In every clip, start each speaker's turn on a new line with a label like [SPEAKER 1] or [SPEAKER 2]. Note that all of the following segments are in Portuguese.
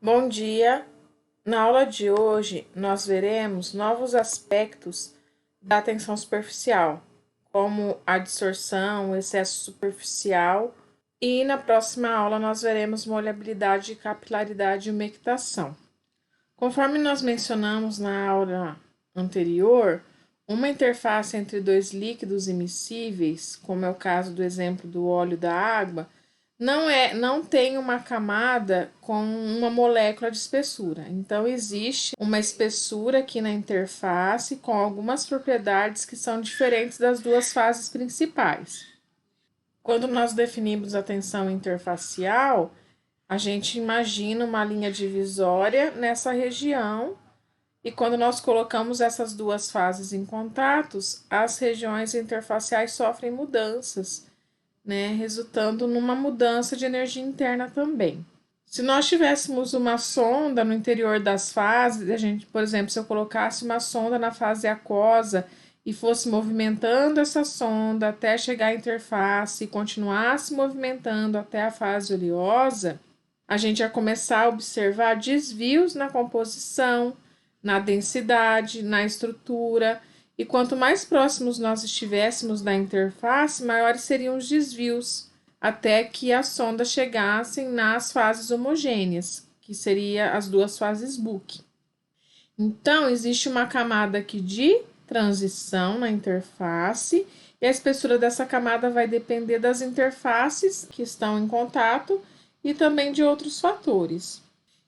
[SPEAKER 1] Bom dia! Na aula de hoje, nós veremos novos aspectos da tensão superficial, como a distorção, o excesso superficial, e na próxima aula nós veremos molhabilidade, capilaridade e umectação. Conforme nós mencionamos na aula anterior, uma interface entre dois líquidos immiscíveis, como é o caso do exemplo do óleo e da água, não tem uma camada com uma molécula de espessura. Então, existe uma espessura aqui na interface com algumas propriedades que são diferentes das duas fases principais. Quando nós definimos a tensão interfacial, a gente imagina uma linha divisória nessa região, e quando nós colocamos essas duas fases em contatos, as regiões interfaciais sofrem mudanças, resultando numa mudança de energia interna também. Se nós tivéssemos uma sonda no interior das fases, por exemplo, se eu colocasse uma sonda na fase aquosa e fosse movimentando essa sonda até chegar à interface e continuasse movimentando até a fase oleosa, a gente ia começar a observar desvios na composição, na densidade, na estrutura. E quanto mais próximos nós estivéssemos da interface, maiores seriam os desvios, até que as sondas chegassem nas fases homogêneas, que seriam as duas fases Book. Então, existe uma camada aqui de transição na interface, e a espessura dessa camada vai depender das interfaces que estão em contato e também de outros fatores.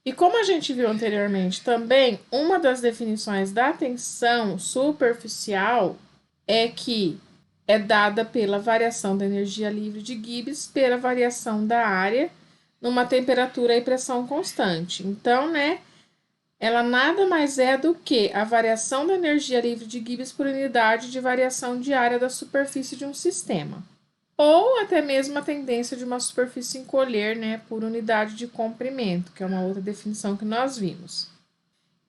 [SPEAKER 1] E como a gente viu anteriormente também, uma das definições da tensão superficial é que é dada pela variação da energia livre de Gibbs pela variação da área numa temperatura e pressão constante. Então, ela nada mais é do que a variação da energia livre de Gibbs por unidade de variação de área da superfície de um sistema, ou até mesmo a tendência de uma superfície encolher, por unidade de comprimento, que é uma outra definição que nós vimos.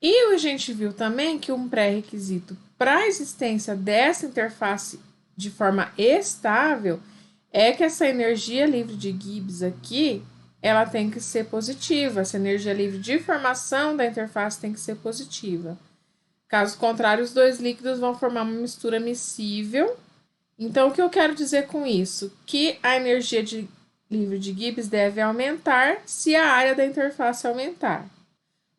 [SPEAKER 1] E a gente viu também que um pré-requisito para a existência dessa interface de forma estável é que essa energia livre de Gibbs aqui, ela tem que ser positiva, essa energia livre de formação da interface tem que ser positiva. Caso contrário, os dois líquidos vão formar uma mistura miscível. Então, o que eu quero dizer com isso? Que a energia livre de Gibbs deve aumentar se a área da interface aumentar.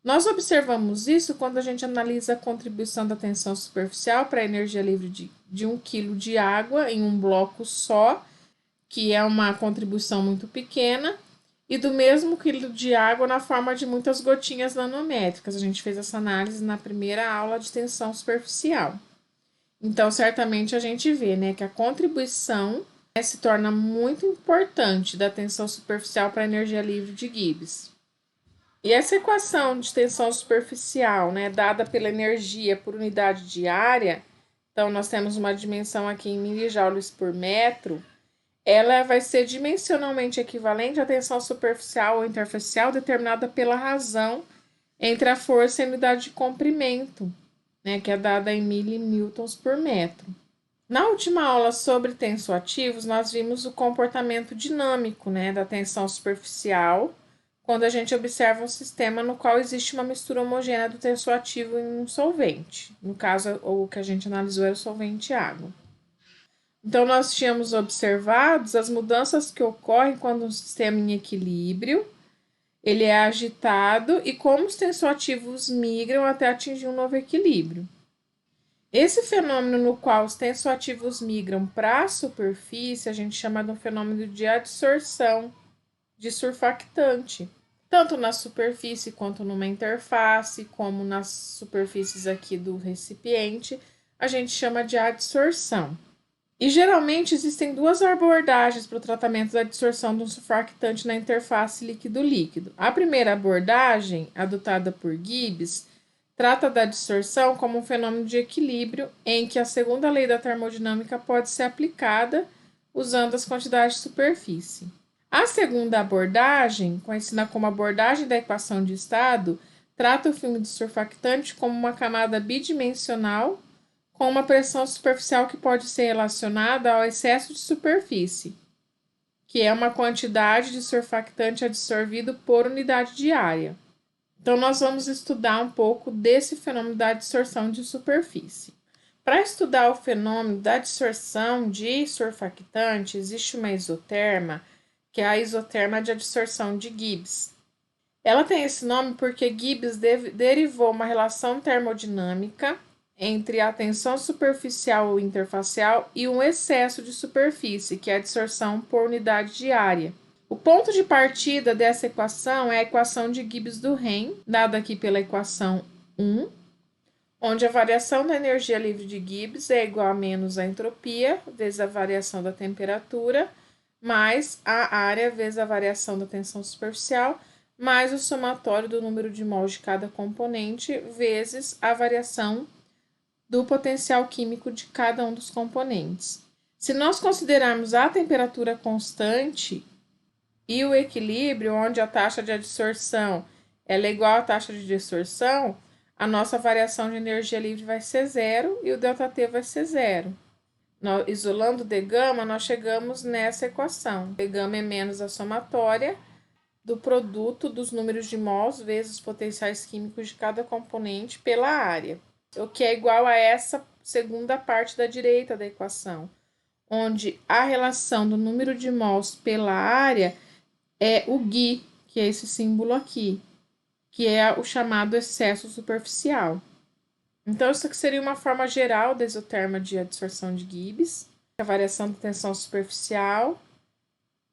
[SPEAKER 1] Nós observamos isso quando a gente analisa a contribuição da tensão superficial para a energia livre de 1 kg de água em um bloco só, que é uma contribuição muito pequena, e do mesmo quilo de água na forma de muitas gotinhas nanométricas. A gente fez essa análise na primeira aula de tensão superficial. Então, certamente a gente vê, que a contribuição se torna muito importante da tensão superficial para a energia livre de Gibbs. E essa equação de tensão superficial, dada pela energia por unidade de área, então nós temos uma dimensão aqui em milijoules por metro, ela vai ser dimensionalmente equivalente à tensão superficial ou interfacial determinada pela razão entre a força e a unidade de comprimento, que é dada em milinewtons por metro. Na última aula sobre tensoativos, nós vimos o comportamento dinâmico, da tensão superficial, quando a gente observa um sistema no qual existe uma mistura homogênea do tensoativo em um solvente. No caso, o que a gente analisou era o solvente água. Então, nós tínhamos observado as mudanças que ocorrem quando um sistema em equilíbrio ele é agitado e como os tensoativos migram até atingir um novo equilíbrio. Esse fenômeno no qual os tensoativos migram para a superfície, a gente chama de um fenômeno de adsorção de surfactante, tanto na superfície quanto numa interface, como nas superfícies aqui do recipiente, a gente chama de adsorção. E geralmente existem duas abordagens para o tratamento da adsorção de um surfactante na interface líquido-líquido. A primeira abordagem, adotada por Gibbs, trata da adsorção como um fenômeno de equilíbrio em que a segunda lei da termodinâmica pode ser aplicada usando as quantidades de superfície. A segunda abordagem, conhecida como abordagem da equação de estado, trata o filme de surfactante como uma camada bidimensional com uma pressão superficial que pode ser relacionada ao excesso de superfície, que é uma quantidade de surfactante absorvido por unidade de área. Então, nós vamos estudar um pouco desse fenômeno da adsorção de superfície. Para estudar o fenômeno da adsorção de surfactante, existe uma isoterma, que é a isoterma de adsorção de Gibbs. Ela tem esse nome porque Gibbs derivou uma relação termodinâmica entre a tensão superficial ou interfacial e um excesso de superfície, que é a adsorção por unidade de área. O ponto de partida dessa equação é a equação de Gibbs do Rehm, dada aqui pela equação 1, onde a variação da energia livre de Gibbs é igual a menos a entropia, vezes a variação da temperatura, mais a área, vezes a variação da tensão superficial, mais o somatório do número de mols de cada componente, vezes a variação do potencial químico de cada um dos componentes. Se nós considerarmos a temperatura constante e o equilíbrio, onde a taxa de adsorção ela é igual à taxa de distorção, a nossa variação de energia livre vai ser zero e o ΔT vai ser zero. Isolando d gama, nós chegamos nessa equação. D gama é menos a somatória do produto dos números de mols vezes os potenciais químicos de cada componente pela área, o que é igual a essa segunda parte da direita da equação, onde a relação do número de mols pela área é o Gi, que é esse símbolo aqui, que é o chamado excesso superficial. Então, isso aqui seria uma forma geral da isoterma de adsorção de Gibbs. A variação da tensão superficial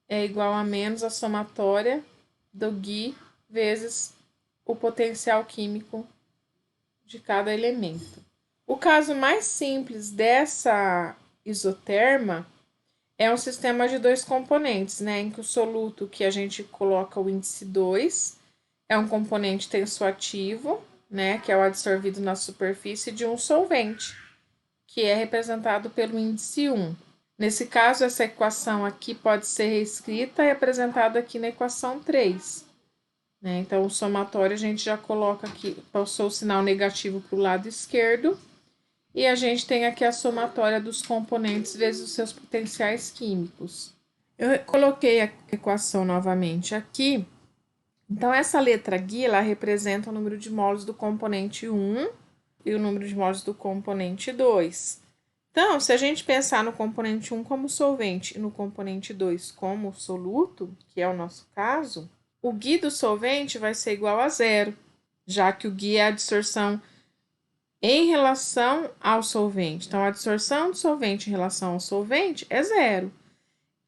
[SPEAKER 1] é igual a menos a somatória do Gi vezes o potencial químico de cada elemento. O caso mais simples dessa isoterma é um sistema de dois componentes, né, em que o soluto que a gente coloca o índice 2 é um componente tensoativo, né, que é o adsorvido na superfície de um solvente, que é representado pelo índice 1. Nesse caso, essa equação aqui pode ser reescrita e apresentada aqui na equação 3. Né? Então, o somatório a gente já coloca aqui, passou o sinal negativo para o lado esquerdo, e a gente tem aqui a somatória dos componentes vezes os seus potenciais químicos. Eu coloquei a equação novamente aqui. Então, essa letra G, ela representa o número de mols do componente 1 e o número de mols do componente 2. Então, se a gente pensar no componente 1 como solvente e no componente 2 como soluto, que é o nosso caso, o G do solvente vai ser igual a zero, já que o G é a adsorção em relação ao solvente. Então, a adsorção do solvente em relação ao solvente é zero.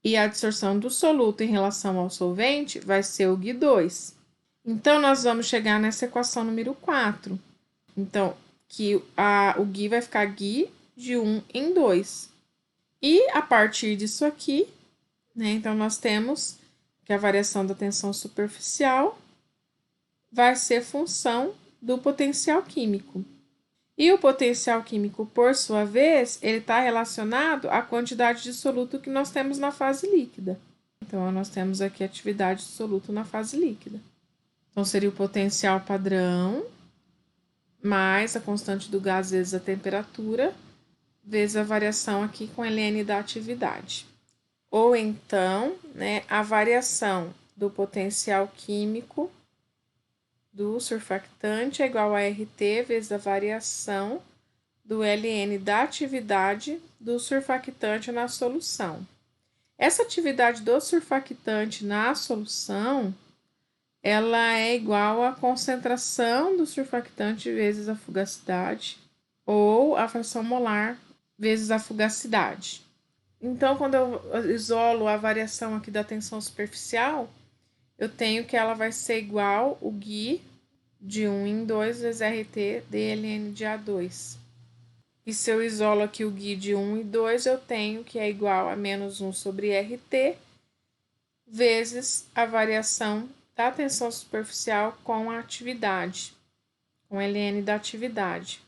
[SPEAKER 1] E a adsorção do soluto em relação ao solvente vai ser o Gi2. Então, nós vamos chegar nessa equação número 4. Então, que o Gi vai ficar Gi de 1 em 2. E a partir disso aqui, né, então nós temos que a variação da tensão superficial vai ser função do potencial químico. E o potencial químico, por sua vez, ele está relacionado à quantidade de soluto que nós temos na fase líquida. Então, nós temos aqui a atividade de soluto na fase líquida. Então, seria o potencial padrão mais a constante do gás vezes a temperatura, vezes a variação aqui com ln da atividade. Ou então, né, a variação do potencial químico do surfactante é igual a RT vezes a variação do ln da atividade do surfactante na solução. Essa atividade do surfactante na solução, ela é igual à concentração do surfactante vezes a fugacidade, ou a fração molar vezes a fugacidade. Então, quando eu isolo a variação aqui da tensão superficial, eu tenho que ela vai ser igual o Gi de 1 em 2 vezes RT dln de A2. E se eu isolo aqui o Gi de 1 e 2, eu tenho que é igual a menos 1 sobre RT vezes a variação da tensão superficial com a atividade, com ln da atividade.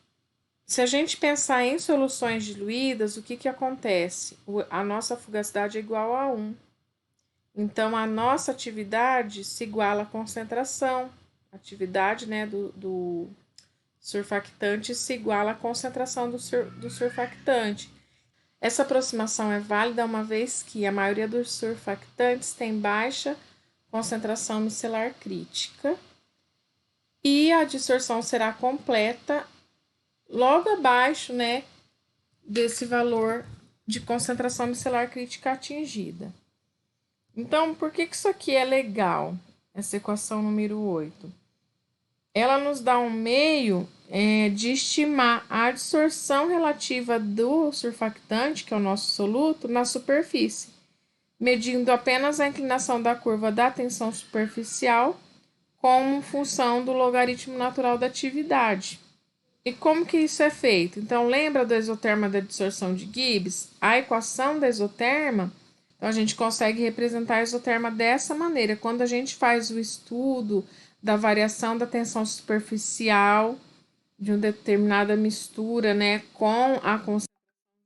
[SPEAKER 1] Se a gente pensar em soluções diluídas, o que acontece? A nossa fugacidade é igual a 1. Então, a nossa atividade se iguala à concentração. A atividade, né, do surfactante se iguala à concentração do surfactante. Essa aproximação é válida uma vez que a maioria dos surfactantes tem baixa concentração micelar crítica a distorção será completa logo abaixo, né, desse valor de concentração micelar crítica atingida. Então, por que isso aqui é legal, essa equação número 8? Ela nos dá um meio de estimar a distorção relativa do surfactante, que é o nosso soluto, na superfície, medindo apenas a inclinação da curva da tensão superficial como função do logaritmo natural da atividade. E como que isso é feito? Então, lembra do exoterma da distorção de Gibbs? A equação da exoterma, então a gente consegue representar a exoterma dessa maneira. Quando a gente faz o estudo da variação da tensão superficial de uma determinada mistura, né, com a concentração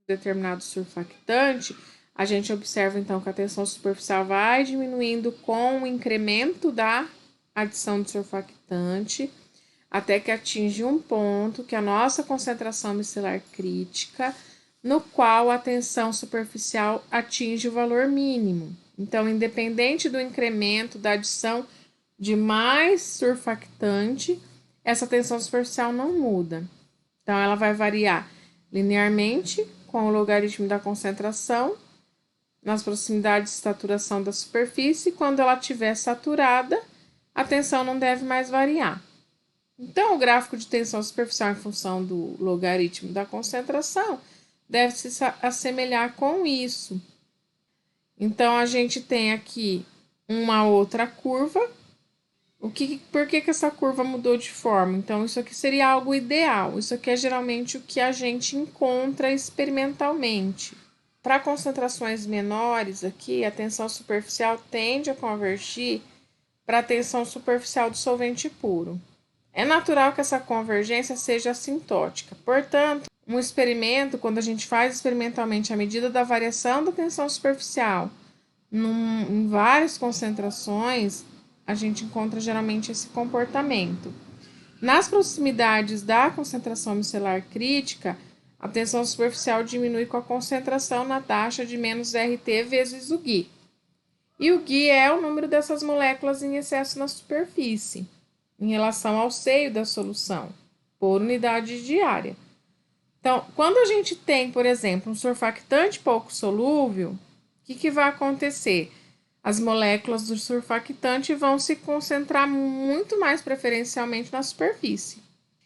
[SPEAKER 1] de determinado surfactante, a gente observa então que a tensão superficial vai diminuindo com o incremento da adição de surfactante, até que atinge um ponto que é a nossa concentração micelar crítica, no qual a tensão superficial atinge o valor mínimo. Então, independente do incremento da adição de mais surfactante, essa tensão superficial não muda. Então, ela vai variar linearmente com o logaritmo da concentração nas proximidades de saturação da superfície. Quando ela estiver saturada, a tensão não deve mais variar. Então, o gráfico de tensão superficial em função do logaritmo da concentração deve se assemelhar com isso. Então, a gente tem aqui uma outra curva. Por que essa curva mudou de forma? Então, isso aqui seria algo ideal. Isso aqui é geralmente o que a gente encontra experimentalmente. Para concentrações menores aqui, a tensão superficial tende a convergir para a tensão superficial do solvente puro. É natural que essa convergência seja assintótica. Portanto, um experimento, quando a gente faz experimentalmente a medida da variação da tensão superficial em várias concentrações, a gente encontra geralmente esse comportamento. Nas proximidades da concentração micelar crítica, a tensão superficial diminui com a concentração na taxa de menos RT vezes o Γ. E o Γ é o número dessas moléculas em excesso na superfície, em relação ao seio da solução, por unidade de área. Então, quando a gente tem, por exemplo, um surfactante pouco solúvel, o que vai acontecer? As moléculas do surfactante vão se concentrar muito mais preferencialmente na superfície.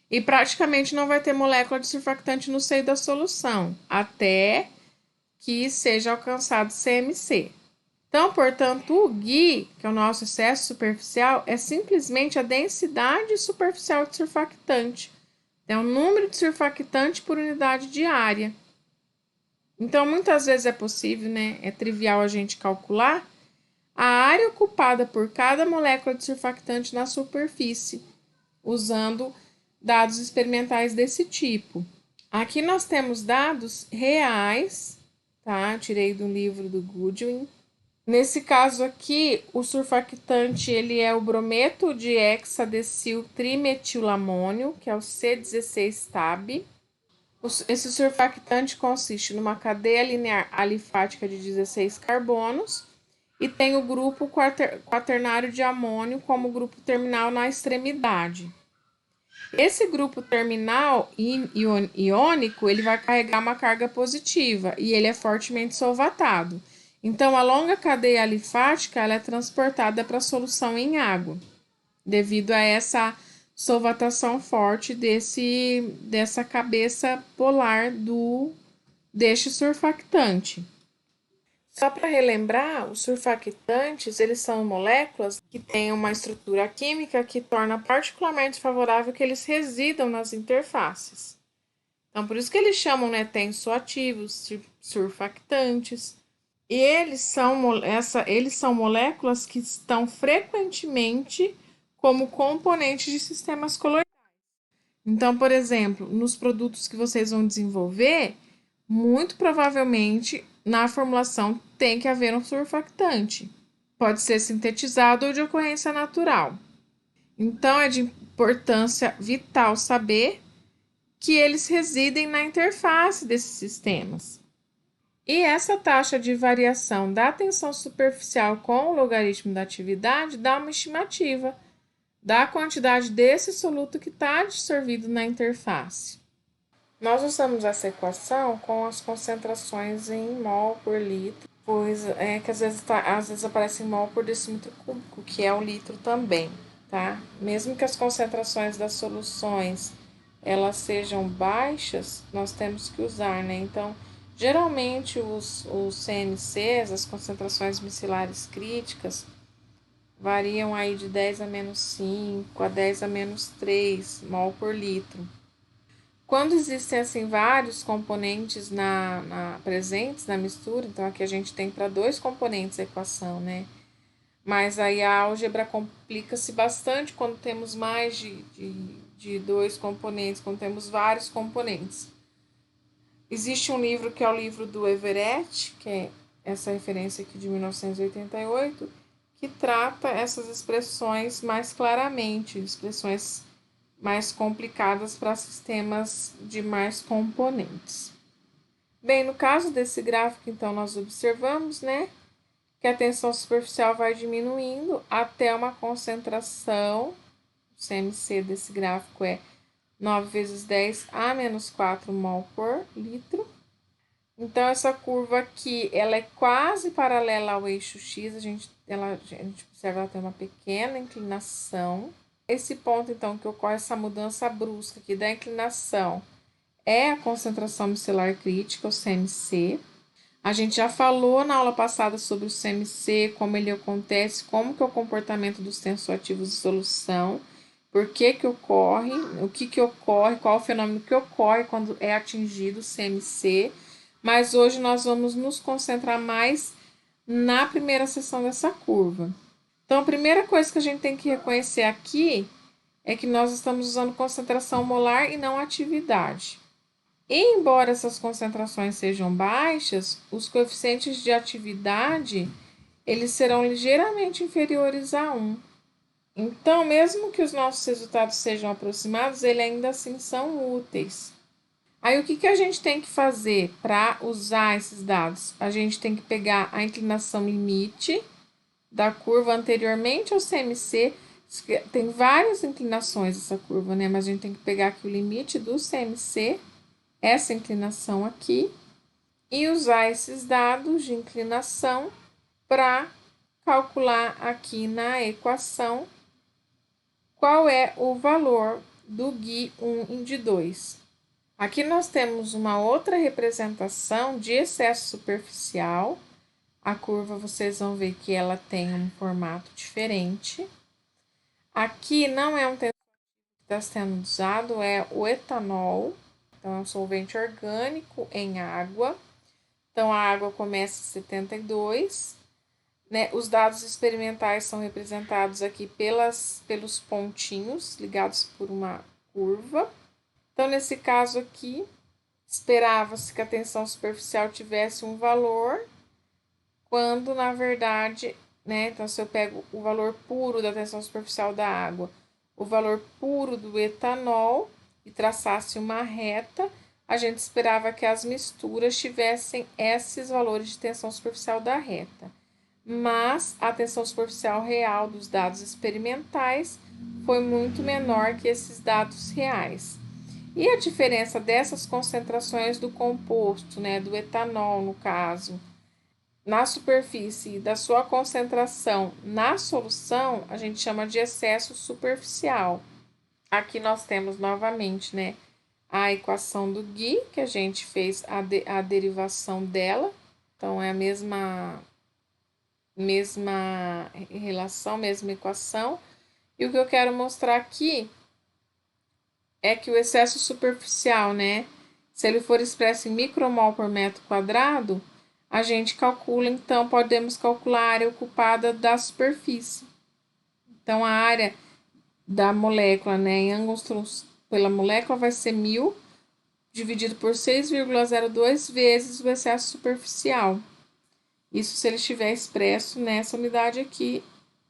[SPEAKER 1] E praticamente não vai ter molécula de surfactante no seio da solução, até que seja alcançado CMC. Então, portanto, o Γ, que é o nosso excesso superficial, é simplesmente a densidade superficial de surfactante. É o número de surfactante por unidade de área. Então, muitas vezes é possível, né? É trivial a gente calcular a área ocupada por cada molécula de surfactante na superfície, usando dados experimentais desse tipo. Aqui nós temos dados reais, tá? Tirei do livro do Goodwin. Nesse caso aqui, o surfactante ele é o brometo de hexadesil trimetilamônio, que é o C16-Tab. Esse surfactante consiste numa cadeia linear alifática de 16 carbonos e tem o grupo quaternário de amônio como grupo terminal na extremidade. Esse grupo terminal iônico ele vai carregar uma carga positiva e ele é fortemente solvatado. Então, a longa cadeia alifática ela é transportada para a solução em água, devido a essa solvatação forte dessa cabeça polar deste surfactante. Só para relembrar, os surfactantes eles são moléculas que têm uma estrutura química que torna particularmente favorável que eles residam nas interfaces. Então, por isso que eles chamam, né, tensoativos, surfactantes. E eles são moléculas que estão frequentemente como componentes de sistemas coloidais. Então, por exemplo, nos produtos que vocês vão desenvolver, muito provavelmente na formulação tem que haver um surfactante. Pode ser sintetizado ou de ocorrência natural. Então, é de importância vital saber que eles residem na interface desses sistemas. E essa taxa de variação da tensão superficial com o logaritmo da atividade dá uma estimativa da quantidade desse soluto que está dissolvido na interface. Nós usamos essa equação com as concentrações em mol por litro, pois é que às vezes aparece em mol por decímetro cúbico, que é o litro também, tá? Mesmo que as concentrações das soluções elas sejam baixas, nós temos que usar, né? Então, geralmente os CMCs, as concentrações micelares críticas, variam aí de 10 a menos 5 a 10 a menos 3 mol por litro. Quando existem assim vários componentes presentes na mistura, então aqui a gente tem para 2 componentes a equação, né? Mas aí a álgebra complica-se bastante quando temos mais de 2 componentes, quando temos vários componentes. Existe um livro que é o livro do Everett, que é essa referência aqui de 1988, que trata essas expressões mais claramente, expressões mais complicadas para sistemas de mais componentes. Bem, no caso desse gráfico, então, nós observamos, né, que a tensão superficial vai diminuindo até uma concentração, o CMC desse gráfico é 9 vezes 10 a menos 4 mol por litro. Então, essa curva aqui, ela é quase paralela ao eixo X, a gente observa ela tem uma pequena inclinação. Esse ponto, então, que ocorre essa mudança brusca aqui da inclinação é a concentração micelar crítica, o CMC. A gente já falou na aula passada sobre o CMC, como ele acontece, como que é o comportamento dos tensoativos de solução, por que que ocorre, o que que ocorre, qual o fenômeno que ocorre quando é atingido o CMC. Mas hoje nós vamos nos concentrar mais na primeira seção dessa curva. Então, a primeira coisa que a gente tem que reconhecer aqui é que nós estamos usando concentração molar e não atividade. E, embora essas concentrações sejam baixas, os coeficientes de atividade eles serão ligeiramente inferiores a 1. Então, mesmo que os nossos resultados sejam aproximados, eles ainda assim são úteis. Aí, o que a gente tem que fazer para usar esses dados? A gente tem que pegar a inclinação limite da curva anteriormente ao CMC. Tem várias inclinações essa curva, né? Mas a gente tem que pegar aqui o limite do CMC, essa inclinação aqui, e usar esses dados de inclinação para calcular aqui na equação qual é o valor do GI1 de 2. Aqui nós temos uma outra representação de excesso superficial. A curva vocês vão ver que ela tem um formato diferente. Aqui não é um tensoativo que está sendo usado, é o etanol. Então, é um solvente orgânico em água. Então, a água começa em 72. Né? Os dados experimentais são representados aqui pelos pontinhos ligados por uma curva. Então, nesse caso aqui, esperava-se que a tensão superficial tivesse um valor, quando, na verdade, né? Então, se eu pego o valor puro da tensão superficial da água, o valor puro do etanol, e traçasse uma reta, a gente esperava que as misturas tivessem esses valores de tensão superficial da reta. Mas a tensão superficial real dos dados experimentais foi muito menor que esses dados reais. E a diferença dessas concentrações do composto, né, do etanol no caso, na superfície e da sua concentração na solução, a gente chama de excesso superficial. Aqui nós temos novamente, né, a equação do Gui, que a gente fez a derivação dela. Então, é a mesma relação, mesma equação. E o que eu quero mostrar aqui é que o excesso superficial, né, se ele for expresso em micromol por metro quadrado, a gente calcula, então, podemos calcular a área ocupada da superfície. Então, a área da molécula, né, em angstroms pela molécula vai ser 1000 dividido por 6,02 vezes o excesso superficial. Isso se ele estiver expresso nessa unidade aqui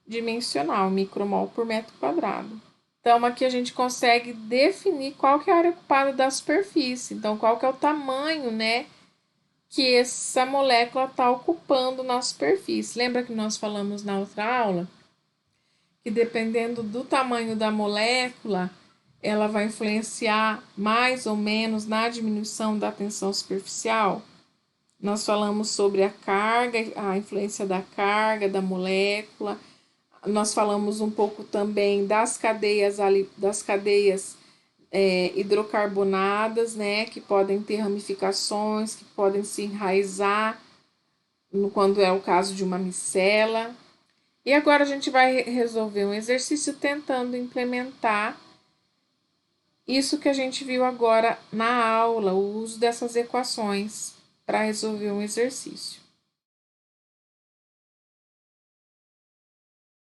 [SPEAKER 1] dimensional, micromol por metro quadrado. Então, aqui a gente consegue definir qual que é a área ocupada da superfície. Então, qual que é o tamanho, né, que essa molécula está ocupando na superfície. Lembra que nós falamos na outra aula que dependendo do tamanho da molécula, ela vai influenciar mais ou menos na diminuição da tensão superficial. Nós falamos sobre a carga, a influência da carga da molécula. Nós falamos um pouco também das cadeias hidrocarbonadas, né, que podem ter ramificações, que podem se enraizar quando é o caso de uma micela. E agora a gente vai resolver um exercício tentando implementar isso que a gente viu agora na aula, o uso dessas equações para resolver um exercício.